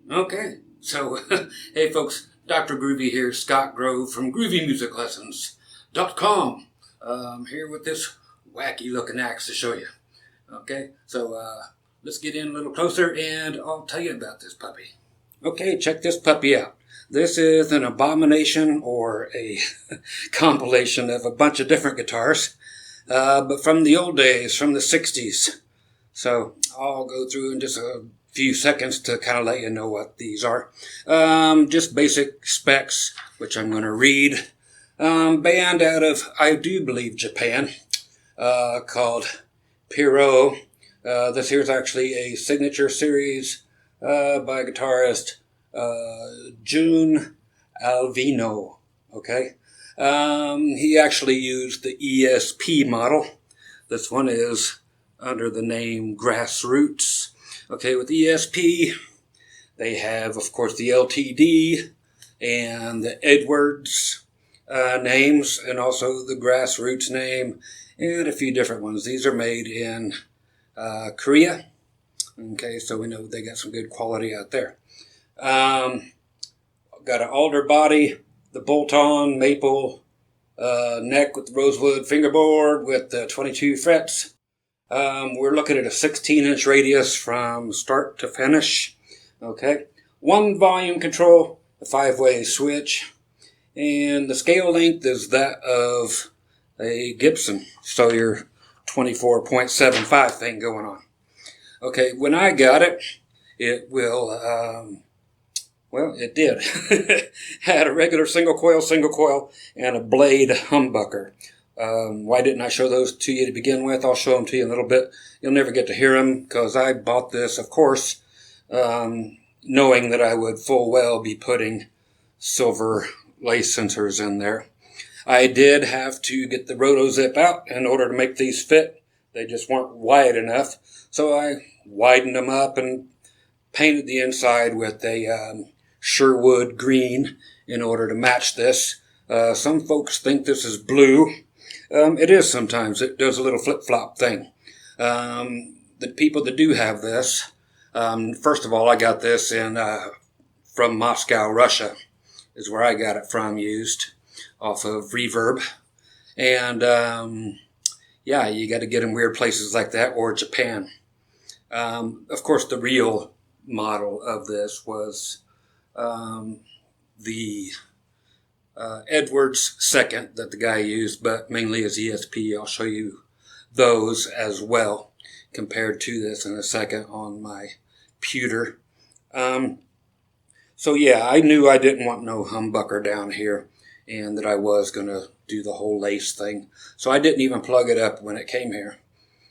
Okay, so hey folks, Dr. Groovy here, Scott Grove from GroovyMusicLessons.com. I'm here with this wacky looking axe to show you. Okay, so let's get in a little closer and I'll tell you about this puppy. Okay, check this puppy out. This is an abomination or a compilation of a bunch of different guitars, but from the old days, from the 60s. So I'll go through in just a few seconds to kind of let you know what these are. Just basic specs, which I'm going to read. Band out of, I do believe, Japan, called Pierrot. This here's actually a signature series by guitarist June Alvino. Okay, he actually used the ESP model. This one is under the name GrassRoots. Okay, with ESP, they have, of course, the LTD and the Edwards names, and also the GrassRoots name, and a few different ones. These are made in Korea. Okay, so we know they got some good quality out there. Got an alder body, the bolt-on maple neck with the rosewood fingerboard with 22 frets. We're looking at a 16-inch radius from start to finish. Okay, one volume control, a 5-way switch, and the scale length is that of a Gibson. So your 24.75 thing going on. Okay, when I got it, it will, well, it did. Had a regular single coil, and a blade humbucker. Why didn't I show those to you to begin with? I'll show them to you in a little bit. You'll never get to hear them because I bought this, of course, knowing that I would full well be putting silver lace sensors in there. I did have to get the roto zip out in order to make these fit. They just weren't wide enough. So I widened them up and painted the inside with a Sherwood green in order to match this. Some folks think this is blue. It is sometimes. It does a little flip-flop thing. The people that do have this, first of all, I got this from Moscow, Russia, is where I got it from, used off of Reverb. And yeah, you got to get in weird places like that, or Japan. Of course, the real model of this was the Edwards second that the guy used, but mainly as ESP. I'll show you those as well compared to this in a second on my pewter. So yeah, I knew I didn't want no humbucker down here and that I was going to do the whole lace thing. So I didn't even plug it up when it came here.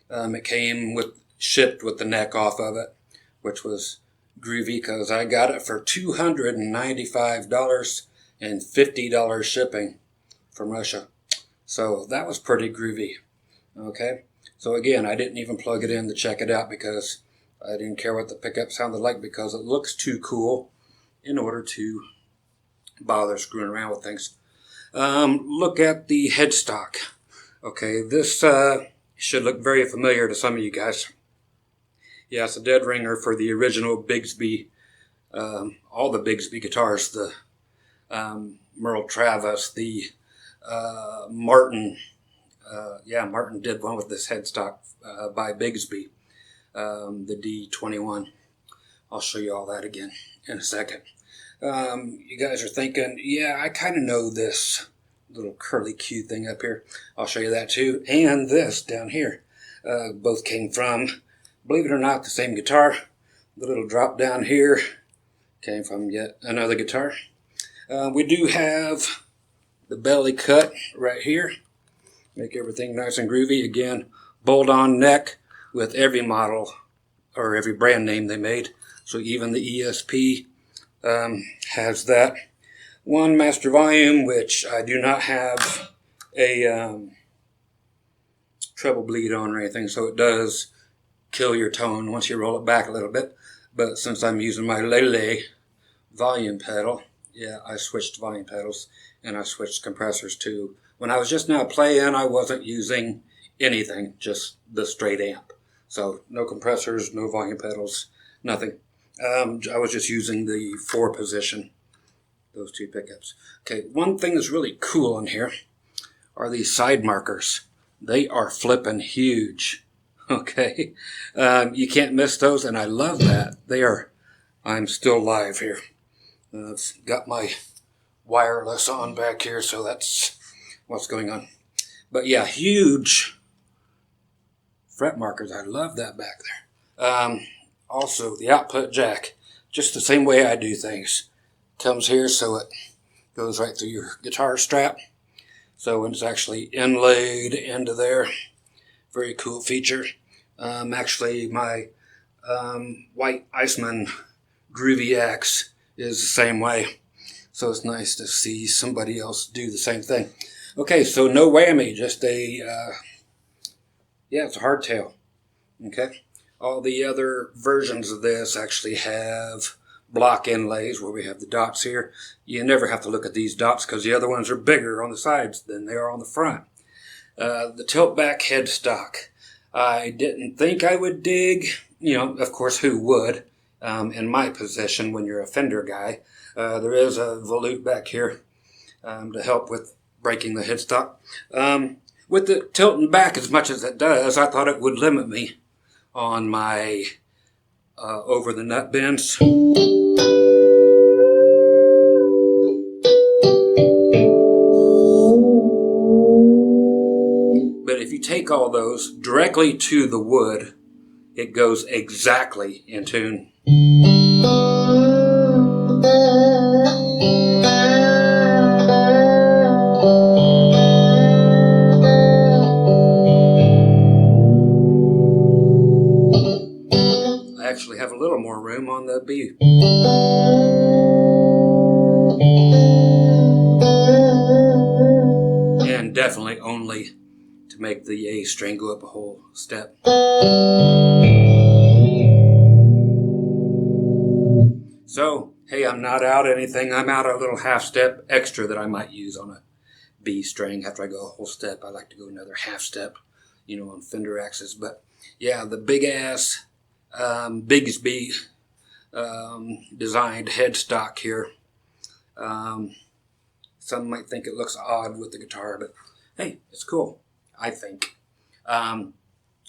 It came shipped with the neck off of it, which was groovy because I got it for $295 and $50 shipping from Russia. So that was pretty groovy. Okay, so again, I didn't even plug it in to check it out because I didn't care what the pickup sounded like because it looks too cool in order to bother screwing around with things. Look at the headstock. Okay, this should look very familiar to some of you guys. Yeah, it's a dead ringer for the original Bigsby, all the Bigsby guitars, the Merle Travis, the Martin. Martin did one with this headstock by Bigsby, the D21. I'll show you all that again in a second. You guys are thinking, yeah, I kind of know this little curly Q thing up here. I'll show you that too. And this down here. Both came from, believe it or not, the same guitar. The little drop down here came from yet another guitar. We do have the belly cut right here. Make everything nice and groovy. Again, bolt-on neck with every model or every brand name they made. So even the ESP has that. One master volume, which I do not have a treble bleed on or anything, so it does kill your tone once you roll it back a little bit. But since I'm using my Lele volume pedal, yeah, I switched volume pedals and I switched compressors too. When I was just now playing, I wasn't using anything, just the straight amp. So no compressors, no volume pedals, nothing. I was just using the 4-position, those 2 pickups. Okay, one thing that's really cool in here are these side markers. They are flipping huge. Okay, you can't miss those, and I love that. I'm still live here. I've got my wireless on back here, so that's what's going on. But yeah, huge fret markers. I love that back there. Also, the output jack, just the same way I do things. Comes here, so it goes right through your guitar strap. So it's actually inlaid into there. Very cool feature. Actually, my white Iceman Groovy X is the same way. So it's nice to see somebody else do the same thing. Okay, so no whammy, just it's a hardtail. Okay, all the other versions of this actually have block inlays where we have the dots here. You never have to look at these dots because the other ones are bigger on the sides than they are on the front. The tilt back headstock, I didn't think I would dig. You know, of course, who would? In my position, when you're a Fender guy, there is a volute back here to help with breaking the headstock. With the tilting back as much as it does, I thought it would limit me on my over the nut bends. But if you take all those directly to the wood, it goes exactly in tune. I actually have a little more room on the B. And definitely only to make the A string go up a whole step. So, hey, I'm not out anything. I'm out a little half step extra that I might use on a B string. After I go a whole step, I like to go another half step, you know, on Fender X's. But yeah, the big ass Bigsby designed headstock here. Some might think it looks odd with the guitar, but hey, it's cool, I think.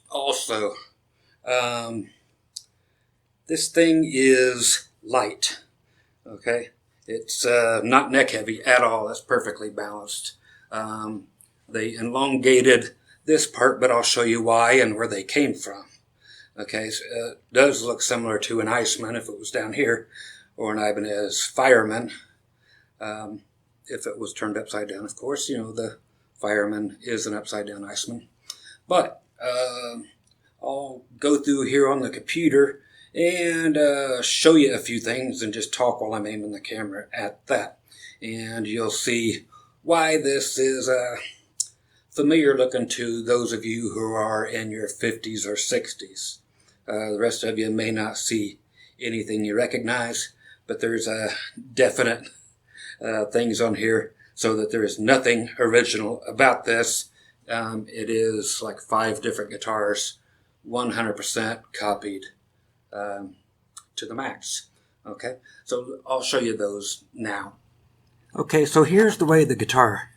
Also, this thing is light, okay? It's not neck heavy at all. That's perfectly balanced. They elongated this part, but I'll show you why and where they came from. Okay, so it does look similar to an Iceman if it was down here, or an Ibanez Fireman. If it was turned upside down, of course, you know, the Fireman is an upside down Iceman. But I'll go through here on the computer and show you a few things and just talk while I'm aiming the camera at that. And you'll see why this is familiar looking to those of you who are in your 50s or 60s. The rest of you may not see anything you recognize, but there's definite things on here so that there is nothing original about this. It is like 5 different guitars, 100% copied to the max. Okay, so I'll show you those now. Okay, so here's the way the guitar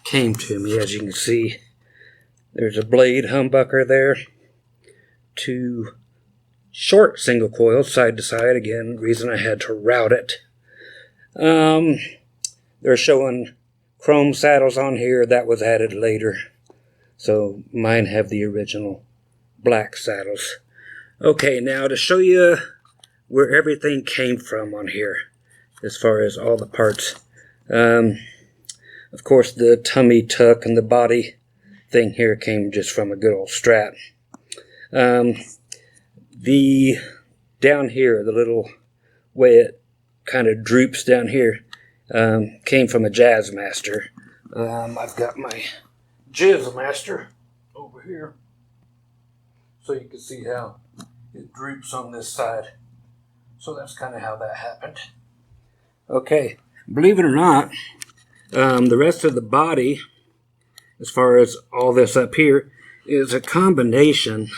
came to me. As you can see, there's a blade humbucker there, 2 short single coils side to side. Again, reason I had to route it. They're showing chrome saddles on here. That was added later. So mine have the original black saddles. Okay, now to show you where everything came from on here, as far as all the parts Of course, the tummy tuck and the body thing here came just from a good old Strat. The down here, the little way it kind of droops down here, came from a Jazz Master. I've got my Jizz Master over here, so you can see how it droops on this side. So that's kind of how that happened. Okay, believe it or not, the rest of the body, as far as all this up here, is a combination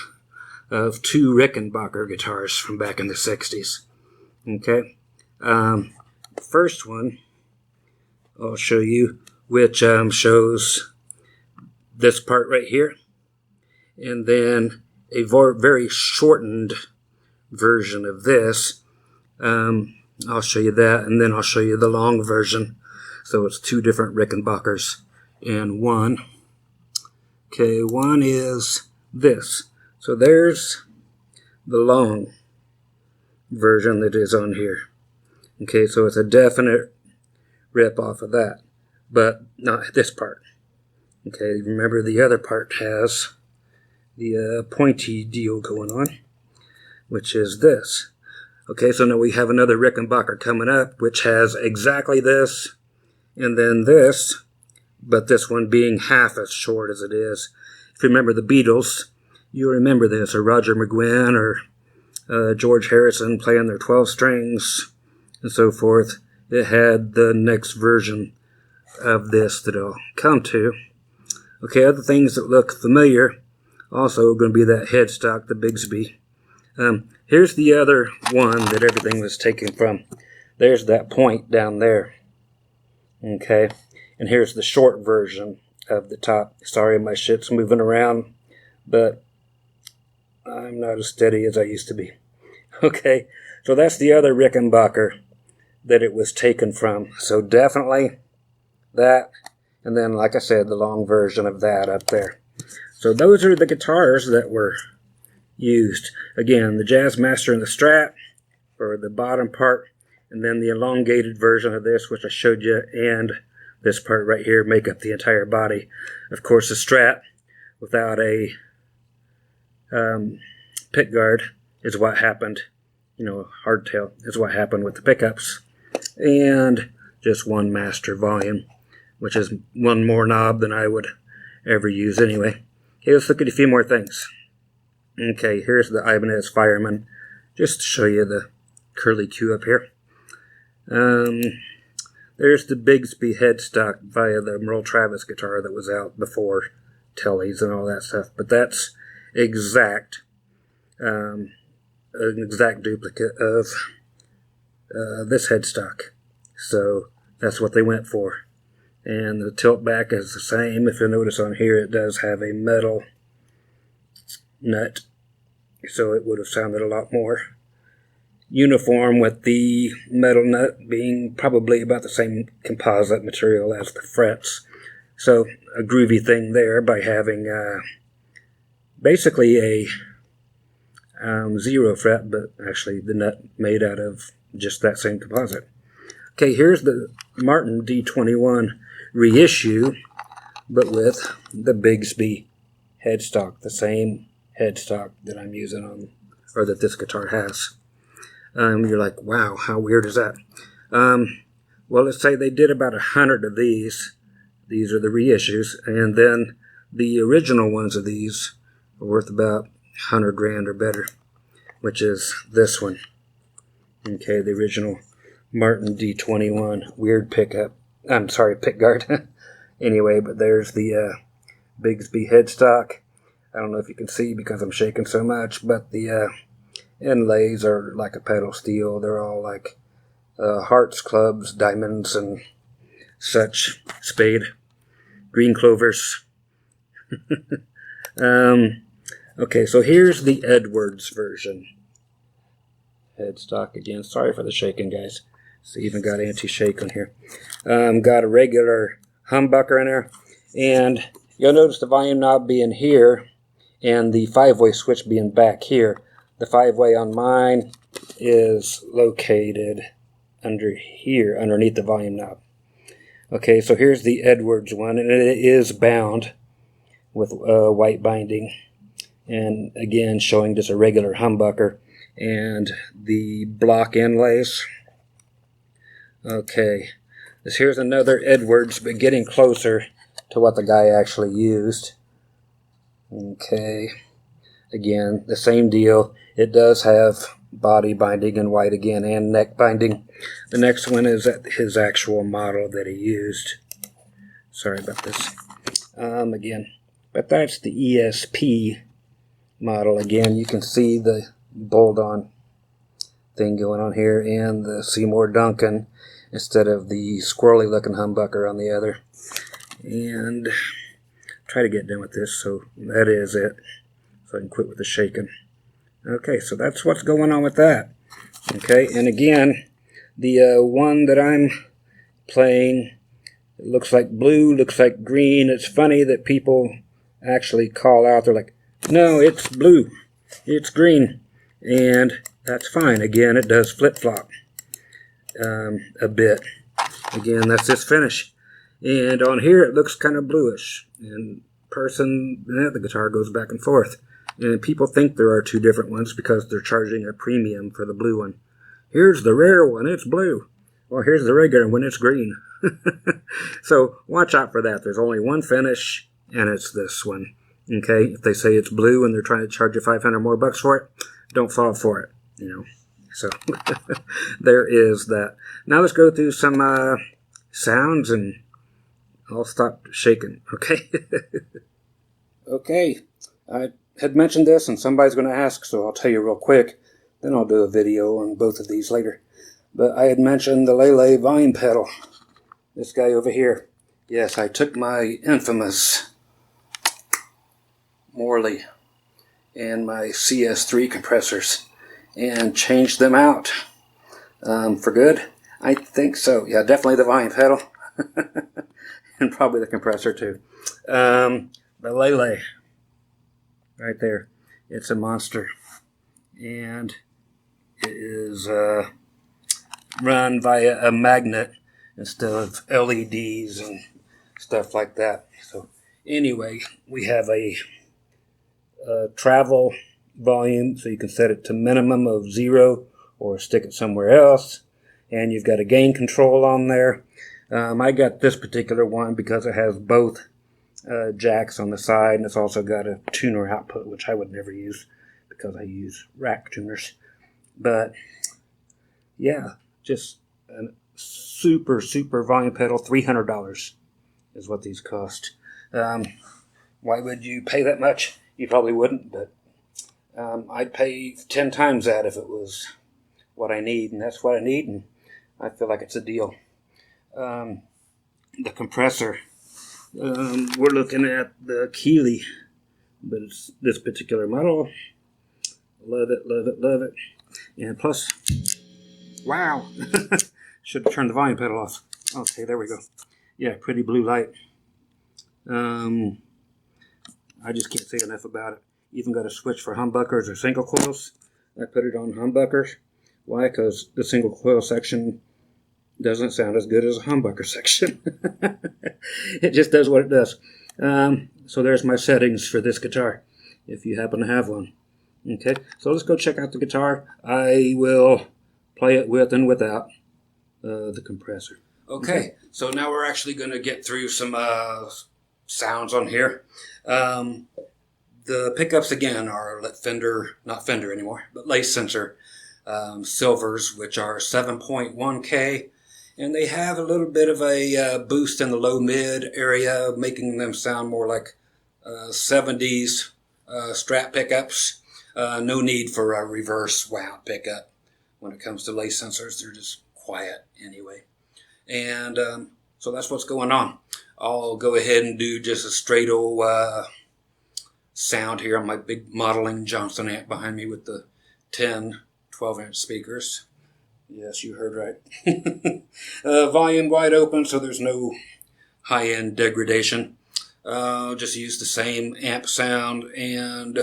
of two Rickenbacker guitars from back in the 60s. Okay, the first one I'll show you, which shows this part right here, and then a very shortened version of this. I'll show you that, and then I'll show you the long version. So it's two different Rickenbackers in one. Okay, one is this. So there's the long version that is on here. Okay, so it's a definite rip off of that, but not this part. Okay, remember the other part has the pointy deal going on, which is this. Okay, so now we have another Rickenbacker coming up, which has exactly this, and then this, but this one being half as short as it is. If you remember the Beatles, you remember this, or Roger McGuinn, or George Harrison playing their 12 strings, and so forth. It had the next version of this that I'll come to. Okay, other things that look familiar, also going to be that headstock, the Bigsby. Here's the other one that everything was taken from. There's that point down there. Okay, and here's the short version of the top. Sorry, my shit's moving around, but I'm not as steady as I used to be. Okay, so that's the other Rickenbacker that it was taken from. So definitely that, and then, like I said, the long version of that up there. So those are the guitars that were used. Again, the Jazz Master and the Strat for the bottom part, and then the elongated version of this, which I showed you, and this part right here make up the entire body. Of course, the Strat without a pick guard is what happened, hardtail is what happened with the pickups, and just one master volume, which is one more knob than I would ever use anyway. Okay, let's look at a few more things. Okay, here's the Ibanez Fireman, just to show you the curly Q up here. There's the Bigsby headstock via the Merle Travis guitar that was out before Tellys and all that stuff, but that's exact, an exact duplicate of this headstock. So that's what they went for. And the tilt back is the same. If you'll notice on here, it does have a metal nut, so it would have sounded a lot more uniform, with the metal nut being probably about the same composite material as the frets. So a groovy thing there by having basically a 0 fret, but actually the nut made out of just that same composite. Okay, here's the Martin D21 reissue, but with the Bigsby headstock, the same headstock that I'm using on, or that this guitar has. You're like, wow, how weird is that? Well, let's say they did about 100 of these. These are the reissues, and then the original ones of these are worth about 100 grand or better, which is this one. Okay, the original Martin D21 weird pickup. I'm sorry, pick guard. Anyway, but there's the Bigsby headstock. I don't know if you can see because I'm shaking so much, but the inlays are like a pedal steel. They're all like hearts, clubs, diamonds, and such. Spade, green clovers. Okay, so here's the Edwards version. Headstock again. Sorry for the shaking, guys. It's even got anti-shake on here. Got a regular humbucker in there, and you'll notice the volume knob being here and the 5-way switch being back here. The 5-way on mine is located under here, underneath the volume knob. Okay, so here's the Edwards one, and it is bound with white binding. And again, showing just a regular humbucker and the block inlays. Okay, here's another Edwards, but getting closer to what the guy actually used. Okay, again, the same deal. It does have body binding in white again and neck binding. The next one is his actual model that he used. Sorry about this. Again, but that's the ESP model. Again, you can see the bolt-on thing going on here and the Seymour Duncan instead of the squirrely looking humbucker on the other. And try to get done with this, so that is it. So I can quit with the shaking. Okay, so that's what's going on with that. Okay, and again, the one that I'm playing, it looks like blue, looks like green. It's funny that people actually call out, they're like, no, it's blue, it's green, and that's fine. Again, it does flip-flop a bit. Again, that's this finish. And on here, it looks kind of bluish. And the guitar goes back and forth. And people think there are two different ones because they're charging a premium for the blue one. Here's the rare one, it's blue. Well, here's the regular one, it's green. So watch out for that. There's only one finish, and it's this one. Okay, if they say it's blue and they're trying to charge you $500 more for it, don't fall for it, you know. So there is that. Now let's go through some sounds, and I'll stop shaking, okay? Okay, I had mentioned this, and somebody's going to ask, so I'll tell you real quick. Then I'll do a video on both of these later. But I had mentioned the Lele volume pedal. This guy over here. Yes, I took my infamous Morley and my CS3 compressors and changed them out for good. I think so. Yeah, definitely the volume pedal. And probably the compressor too. The Lele. Right there. It's a monster. And it is run via a magnet instead of LEDs and stuff like that. So anyway, we have a travel volume, so you can set it to minimum of 0 or stick it somewhere else. And you've got a gain control on there. I got this particular one because it has both jacks on the side, and it's also got a tuner output, which I would never use because I use rack tuners. But yeah, just a super volume pedal. $300 is what these cost. Why would you pay that much? You probably wouldn't, but I'd pay 10 times that if it was what I need, and that's what I need, and I feel like it's a deal. The compressor, we're looking at the Keeley, but it's this particular model. Love it, love it, love it. And plus, wow, should have turned the volume pedal off. Okay, there we go. Yeah, pretty blue light. I just can't say enough about it. Even got a switch for humbuckers or single coils. I put it on humbuckers. Why? Because the single coil section doesn't sound as good as a humbucker section. It just does what it does. So there's my settings for this guitar, if you happen to have one. Okay, so let's go check out the guitar. I will play it with and without the compressor. Okay, so now we're actually going to get through some sounds on here. The pickups again are Fender, not Fender anymore, but Lace Sensor Silvers, which are 7.1K, and they have a little bit of a boost in the low mid area, making them sound more like 70s Strat pickups. No need for a reverse wound pickup when it comes to Lace Sensors. They're just quiet anyway. And so that's what's going on. I'll go ahead and do just a straight old sound here on my big modeling Johnson amp behind me with the 10 12-inch speakers. Yes, you heard right. Volume wide open, so there's no high-end degradation. Just use the same amp sound and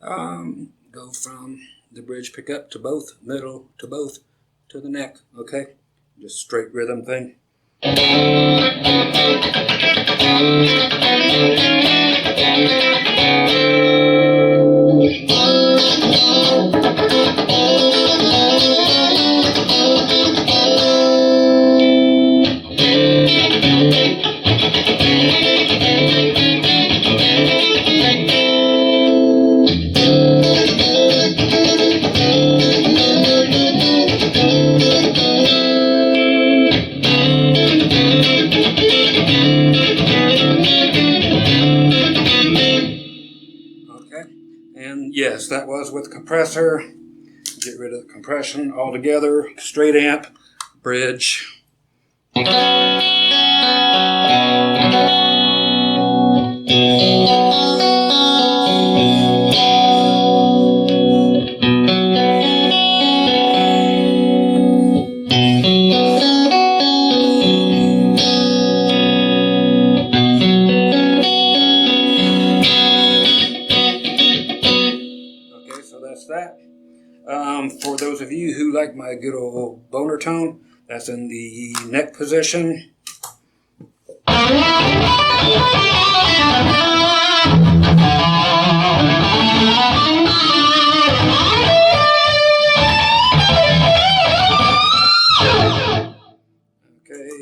go from the bridge pickup to both, middle to both, to the neck, okay? Just straight rhythm thing. And yes, that was with compressor. Get rid of the compression altogether. Straight amp, bridge. Okay, so that's that. For those of you who like my good old boner tone, that's in the neck position. Okay,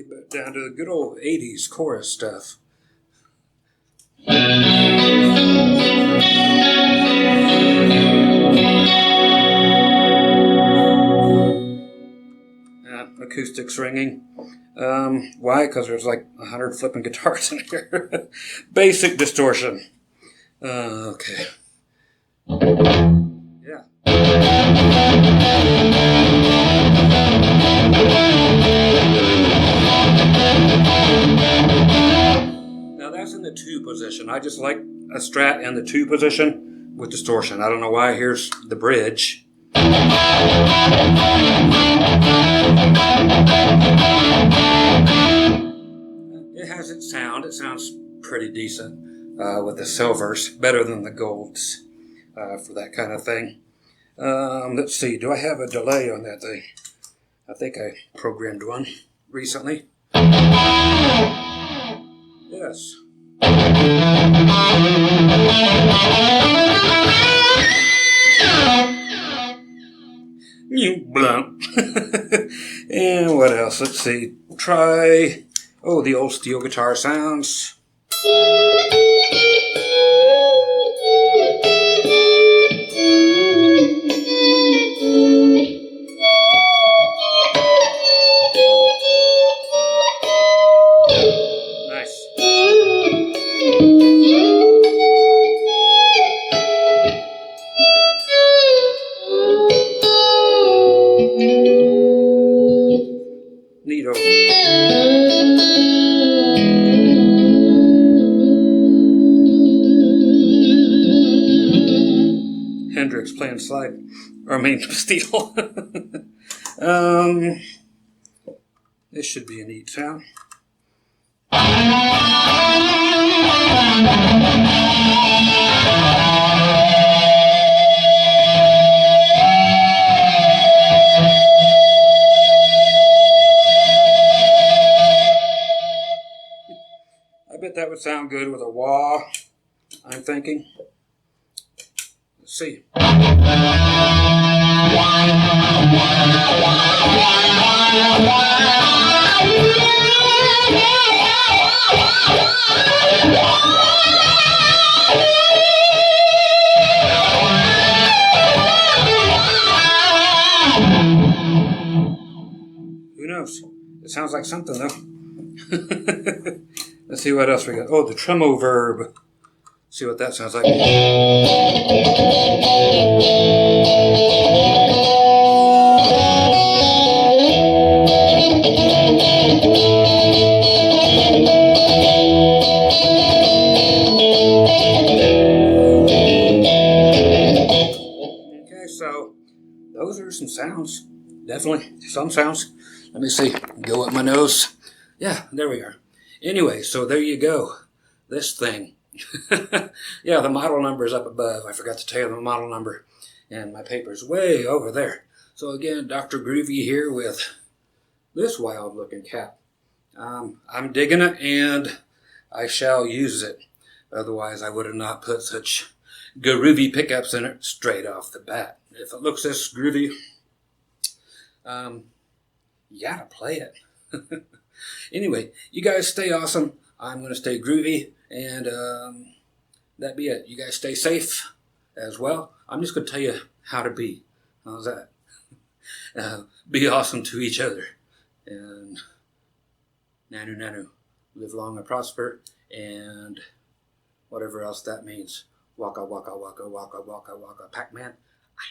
but down to the good old 80s chorus stuff. Acoustics ringing. Why? Because there's like 100 flipping guitars in here. Basic distortion. Okay. Yeah. Now that's in the 2 position. I just like a Strat in the 2 position with distortion. I don't know why. Here's the bridge. It has its sound. It sounds pretty decent with the silvers. Better than the golds for that kind of thing. Let's see. Do I have a delay on that thing? I think I programmed one recently. Yes. You blunt. And what else? Let's see. Try, the old steel guitar sounds. Nice. Neato. Hendrix playing slide, steel. This should be a neat sound. I bet that would sound good with a wah, I'm thinking. Let's see. Who knows? It sounds like something, though. Let's see what else we got. Oh, the tremolo verb. See what that sounds like. Okay, so those are some sounds. Definitely some sounds. Let me see. Go up my nose. Yeah, there we are. Anyway, so there you go. This thing. Yeah, the model number is up above. I forgot to tell you the model number. And my paper's way over there. So again, Dr. Groovy here with this wild looking cap. I'm digging it, and I shall use it. Otherwise, I would have not put such groovy pickups in it straight off the bat. If it looks this groovy, you gotta play it. Anyway, you guys stay awesome. I'm going to stay groovy, and that be it. You guys stay safe as well. I'm just going to tell you how to be. How's that? Be awesome to each other. And nanu nanu. Live long and prosper, and whatever else that means. Waka waka waka waka waka waka. Pac-Man. I